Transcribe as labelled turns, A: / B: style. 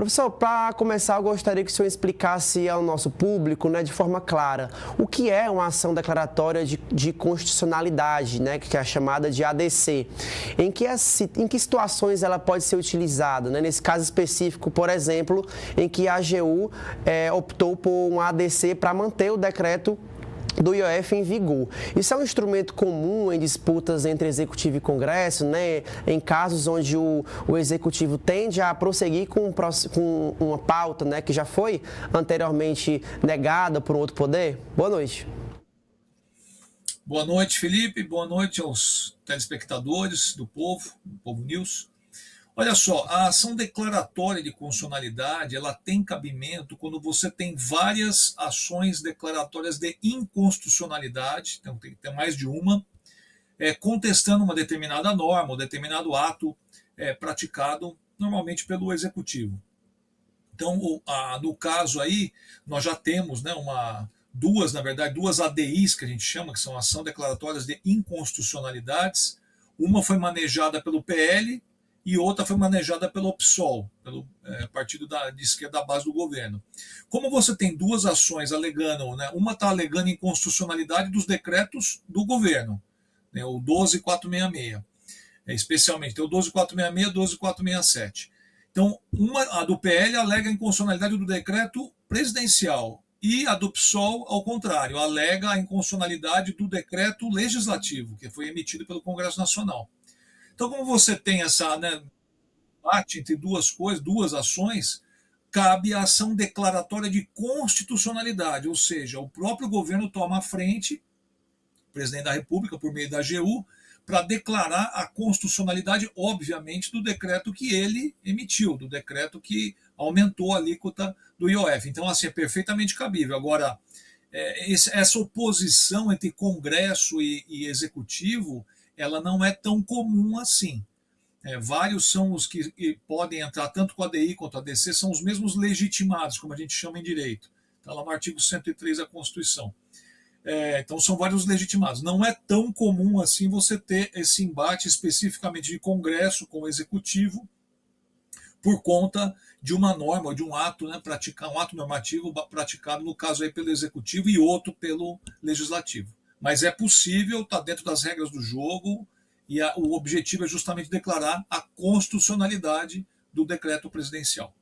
A: Professor, para começar, eu gostaria que o senhor explicasse ao nosso público, né, de forma clara, o que é uma ação declaratória de constitucionalidade, né, que é a chamada de ADC. Em que situações ela pode ser utilizada, né? Nesse caso específico, por exemplo, em que a AGU optou por um ADC para manter o decreto do IOF em vigor. Isso é um instrumento comum em disputas entre Executivo e Congresso, né? Em casos onde o Executivo tende a prosseguir com uma pauta, né, que já foi anteriormente negada por um outro poder? Boa noite.
B: Boa noite, Felipe. Boa noite aos telespectadores do Povo News. Olha só, a ação declaratória de constitucionalidade, ela tem cabimento quando você tem várias ações declaratórias de inconstitucionalidade, então tem que ter mais de uma, contestando uma determinada norma, ou determinado ato praticado normalmente pelo Executivo. Então, no caso aí, nós já temos, né, duas ADIs que a gente chama, que são ação declaratórias de inconstitucionalidades. Uma foi manejada pelo PL e outra foi manejada pelo PSOL, pelo partido de esquerda da base do governo. Como você tem duas ações alegando, né, uma está alegando inconstitucionalidade dos decretos do governo, né, o 12466, especialmente, tem o 12466 e o 12467. Então, a do PL alega a inconstitucionalidade do decreto presidencial e a do PSOL, ao contrário, alega a inconstitucionalidade do decreto legislativo, que foi emitido pelo Congresso Nacional. Então, como você tem essa, né, debate entre duas coisas, duas ações, cabe a ação declaratória de constitucionalidade, ou seja, o próprio governo toma a frente, o presidente da República, por meio da AGU, para declarar a constitucionalidade, obviamente, do decreto que ele emitiu, do decreto que aumentou a alíquota do IOF. Então, assim, é perfeitamente cabível. Agora, essa oposição entre Congresso e Executivo, ela não é tão comum assim. Vários são os que podem entrar, tanto com a ADI quanto a ADC, são os mesmos legitimados, como a gente chama em direito. Está lá no artigo 103 da Constituição. Então são vários legitimados. Não é tão comum assim você ter esse embate especificamente de Congresso com o Executivo por conta de uma norma ou de um ato, né, um ato normativo praticado, no caso aí, pelo Executivo e outro pelo Legislativo. Mas é possível, está dentro das regras do jogo, e o objetivo é justamente declarar a constitucionalidade do decreto presidencial.